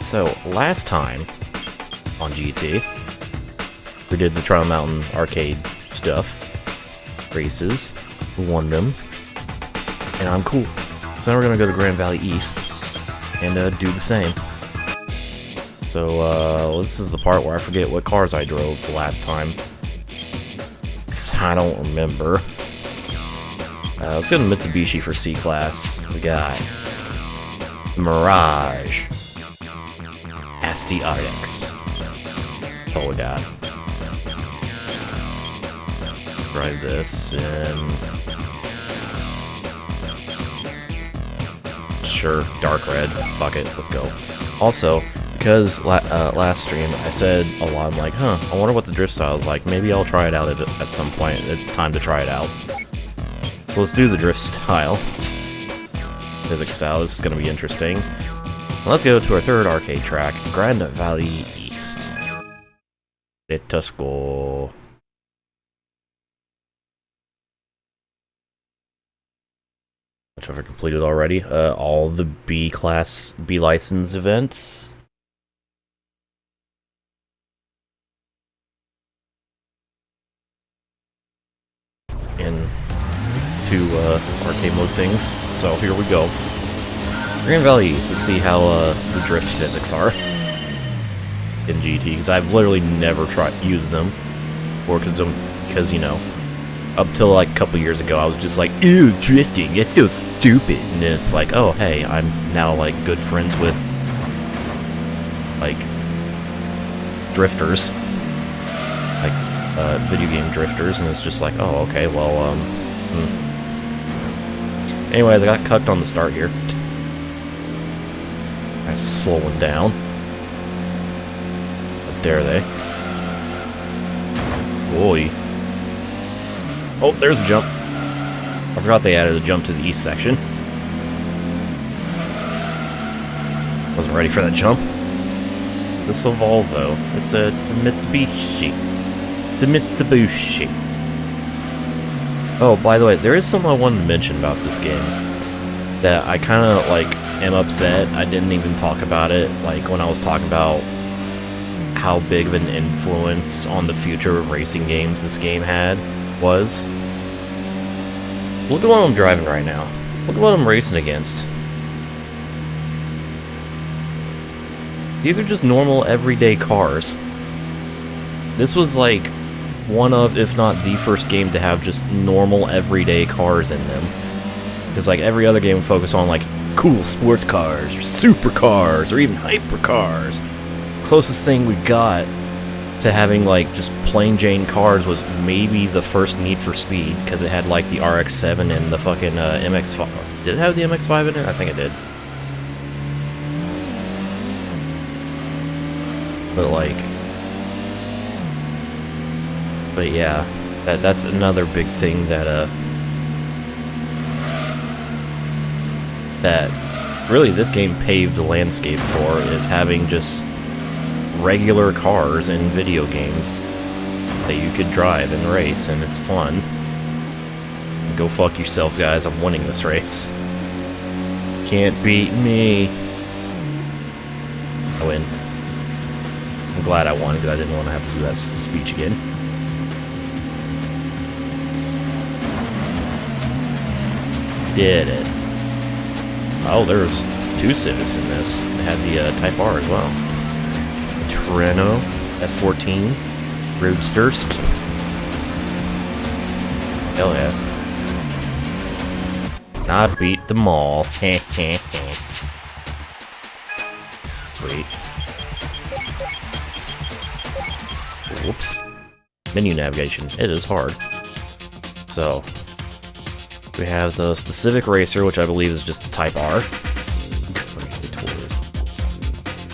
So, last time on GT, we did the Trial Mountain arcade stuff, races, won them, and I'm cool. So now we're gonna go to Grand Valley East and do the same. So this is the part where I forget what cars I drove the last time. 'Cause I don't remember. Let's go to Mitsubishi for C-Class. We got the Mirage SDRX. That's all we got. Drive this and sure, dark red. Fuck it, let's go. Also, because last stream I said a lot, I'm like, I wonder what the drift style is like. Maybe I'll try it out at some point. It's time to try it out. So let's do the drift style. Physics style, this is going to be interesting. Let's go to our third arcade track, Grand Valley East. Let's go. Which have I completed already? All the B-class, B-license events. And two arcade mode things. So here we go. Grand Valley East, let's see how the drift physics are in GT, because I've literally never used them before, because you know, up till like a couple years ago I was just like, ew, drifting, it's so stupid, and then it's like, oh hey, I'm now like good friends with like drifters, like video game drifters, and it's just like, oh okay, well anyways, I got cucked on the start here. I'm slowing down. How dare they? Boy. Oh, there's a jump. I forgot they added a jump to the east section. Wasn't ready for that jump. This will Volvo. It's a Mitsubishi. It's a Mitsubishi. Oh, by the way, there is something I wanted to mention about this game that I kind of like am upset I didn't even talk about it, like when I was talking about how big of an influence on the future of racing games this game was. Look at what I'm driving right now. Look at what I'm racing against. These are just normal everyday cars. This was like one of, if not the first game to have just normal everyday cars in them. Because like every other game would focus on like cool sports cars, or supercars, or even hypercars. Closest thing we got to having like just plain Jane cars was maybe the first Need for Speed, because it had like the RX-7 and the fucking MX-5. Did it have the MX-5 in it? I think it did. But yeah, that's another big thing that that really this game paved the landscape for, is having just regular cars in video games that you could drive and race, and it's fun. Go fuck yourselves, guys. I'm winning this race. Can't beat me. I win. I'm glad I won, because I didn't want to have to do that speech again. Did it. Oh, there's two Civics in this. It had the Type R as well. Treno, S14, Roadsters. Hell yeah. I beat them all. Sweet. Whoops. Menu navigation. It is hard. So, we have the Civic Racer, which I believe is just the Type R.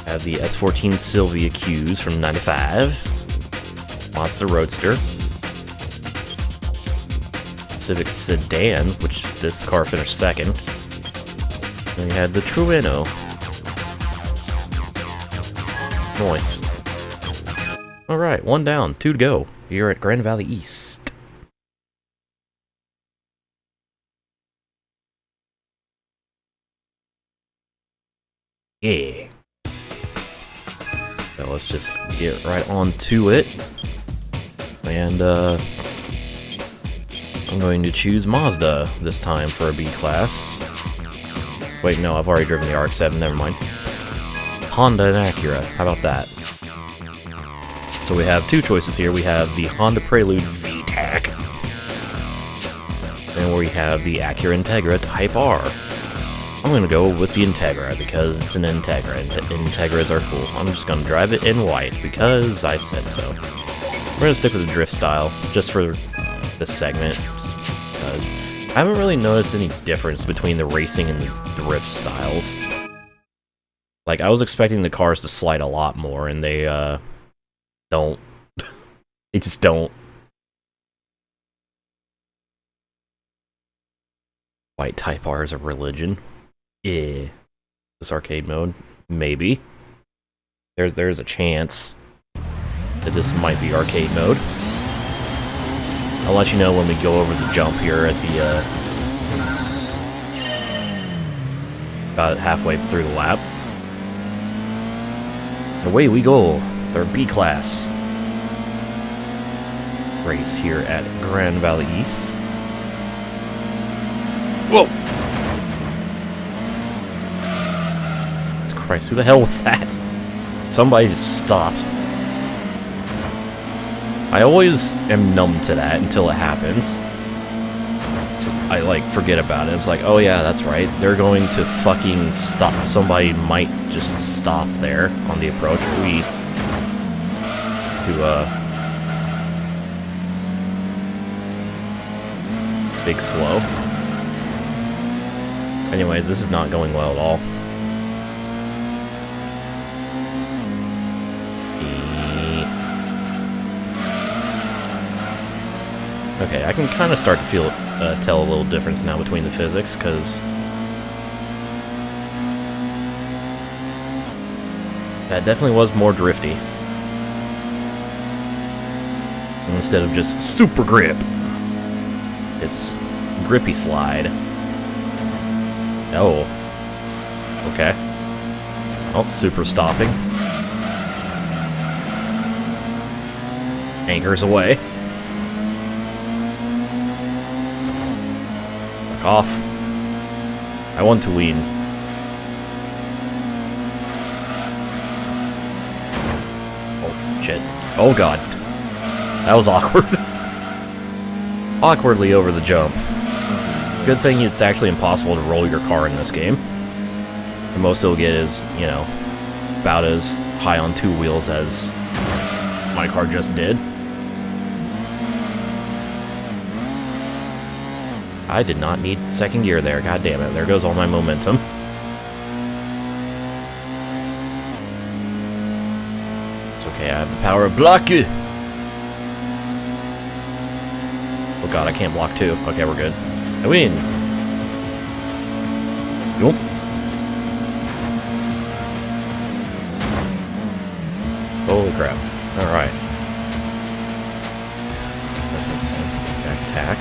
Have the S14 Sylvia Qs from 95. Monster Roadster. Civic Sedan, which this car finished second. Then we had the Trueno. Nice. Alright, one down, two to go. Here at Grand Valley East. Yeah. So let's just get right on to it. And, I'm going to choose Mazda this time for a B class. Wait, no, I've already driven the RX-7, never mind. Honda and Acura, how about that? So we have two choices here. We have the Honda Prelude VTEC, and we have the Acura Integra Type R. I'm going to go with the Integra because it's an Integra. Integras are cool. I'm just going to drive it in white because I said so. We're going to stick with the drift style just for this segment, just because I haven't really noticed any difference between the racing and the drift styles. Like, I was expecting the cars to slide a lot more, and they, don't. They just don't. White Type R is a religion. Yeah. This arcade mode? Maybe. There's a chance that this might be arcade mode. I'll let you know when we go over the jump here at the, about halfway through the lap. Away we go, with our B class race here at Grand Valley East. Whoa! Christ, who the hell was that? Somebody just stopped. I always am numb to that until it happens. I, like, forget about it. It's like, oh yeah, that's right. They're going to fucking stop. Somebody might just stop there on the approach. Big slow. Anyways, this is not going well at all. Okay, I can kind of start to tell a little difference now between the physics, because that definitely was more drifty. Instead of just super grip, it's grippy slide. Oh. Okay. Oh, super stopping. Anchors away. Off. I want to win. Oh, shit. Oh, God. That was awkward. Awkwardly over the jump. Good thing it's actually impossible to roll your car in this game. The most it'll get is, you know, about as high on two wheels as my car just did. I did not need second gear there, god damn it. There goes all my momentum. It's okay, I have the power of block. Oh god, I can't block two. Okay, we're good. I win. Nope. Holy crap. Alright. Back attack.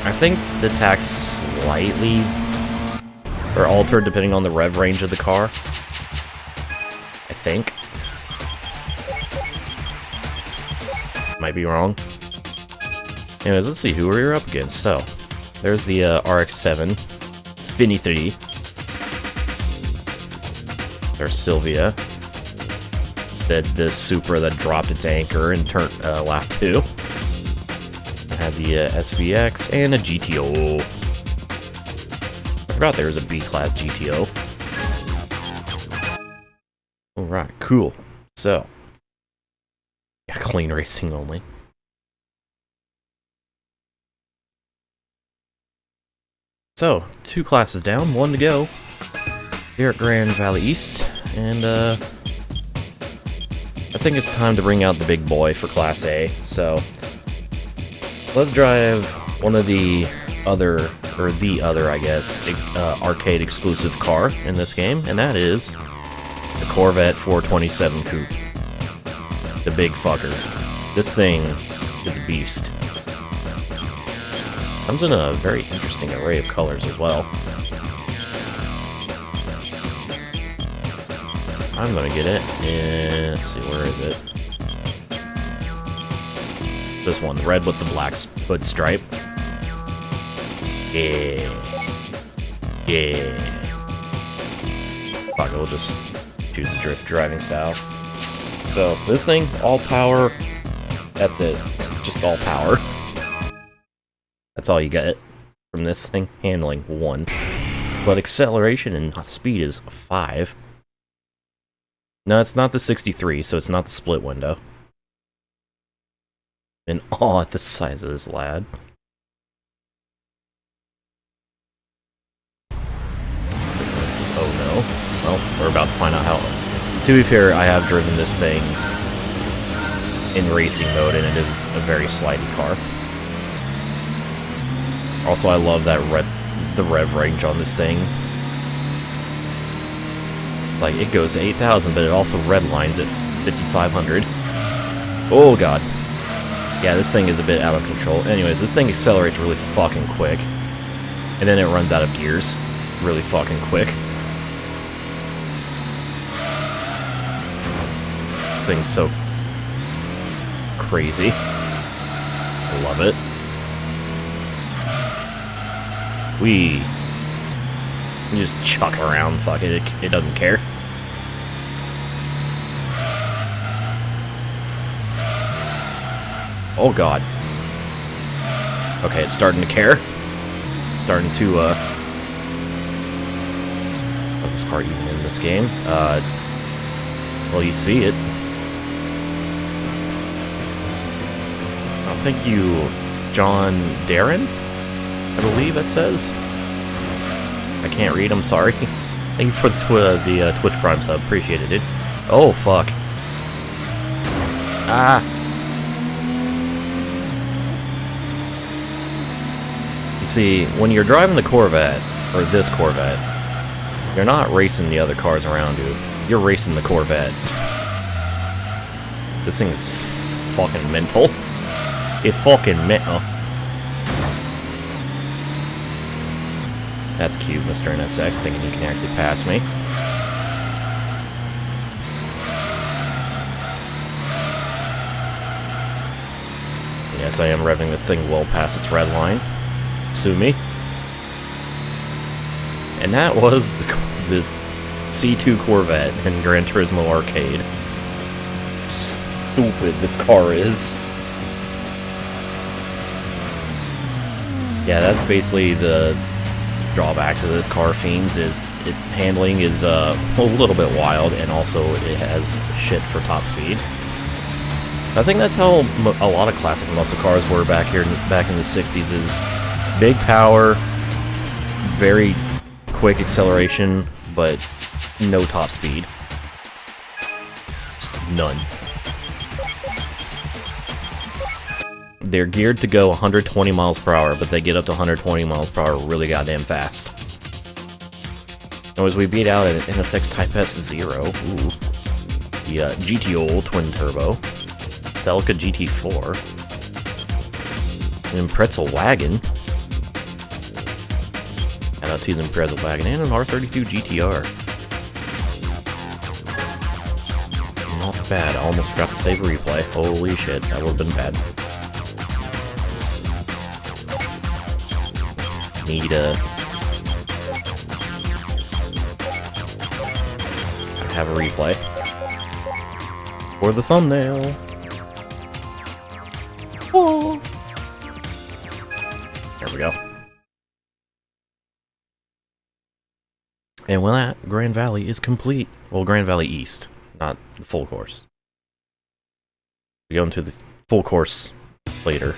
I think the attack's slightly or altered depending on the rev range of the car. I think. Might be wrong. Anyways, let's see who we're up against. So, there's the RX-7 Finny 3. There's Sylvia. The Supra that dropped its anchor in turn lap 2. I had the SVX and a GTO. I forgot there was a B-class GTO. Alright, cool. So, yeah, clean racing only. So, 2 classes down, 1 to go. Here at Grand Valley East, and I think it's time to bring out the big boy for Class A. So, let's drive one of the other, I guess, arcade exclusive car in this game, and that is the Corvette 427 Coupe. The big fucker. This thing is a beast. Comes in a very interesting array of colors as well. I'm gonna get it. And let's see, where is it? This one, red with the black hood stripe. Yeah. Yeah. Fuck, we'll just choose the drift driving style. So, this thing, all power. That's it. Just all power. That's all you get from this thing. Handling 1. But acceleration and speed is 5. No, it's not the 63, so it's not the split window. In awe at the size of this lad. Oh no. Well, we're about to find out how... To be fair, I have driven this thing in racing mode, and it is a very slidey car. Also, I love that the rev range on this thing. Like, it goes to 8,000, but it also redlines at 5,500. Oh god. Yeah, this thing is a bit out of control. Anyways, this thing accelerates really fucking quick. And then it runs out of gears really fucking quick. This thing's so crazy. I love it. We just chuck around, fuck it, it doesn't care. Oh god. Okay, it's starting to care. It's starting to, how's this car even in this game? Well, you see it. Oh, thank you, John Darren? I believe it says. I can't read, I'm sorry. Thank you for the Twitch Prime sub, appreciate it, dude. Oh, fuck. Ah! You see, when you're driving the Corvette, or this Corvette, you're not racing the other cars around you. You're racing the Corvette. This thing is fucking mental. It's fucking mental. That's cute, Mr. NSX, thinking he can actually pass me. Yes, I am revving this thing well past its red line. Sue me. And that was the C2 Corvette in Gran Turismo Arcade. Stupid this car is. Yeah, that's basically the drawbacks of this car, Fiends, is handling is a little bit wild, and also it has shit for top speed. I think that's how a lot of classic muscle cars were back in the 60s, is big power, very quick acceleration, but no top speed. Just none. They're geared to go 120 miles per hour, but they get up to 120 miles per hour really goddamn fast. As we beat out an NSX Type S Zero, ooh, the GTO Twin Turbo, Celica GT4, an Impreza Wagon, shout out to the Impreza Wagon, and an R32 GTR. Not bad. I almost forgot to save a replay. Holy shit, that would have been bad. Need to have a replay for the thumbnail. Oh. There we go. And with that, Grand Valley is complete. Well, Grand Valley East, not the full course. We go into the full course later.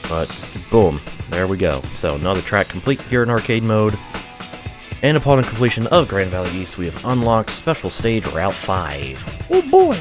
But, boom, there we go. So, another track complete here in arcade mode. And upon completion of Grand Valley East, we have unlocked Special Stage Route 5. Oh boy!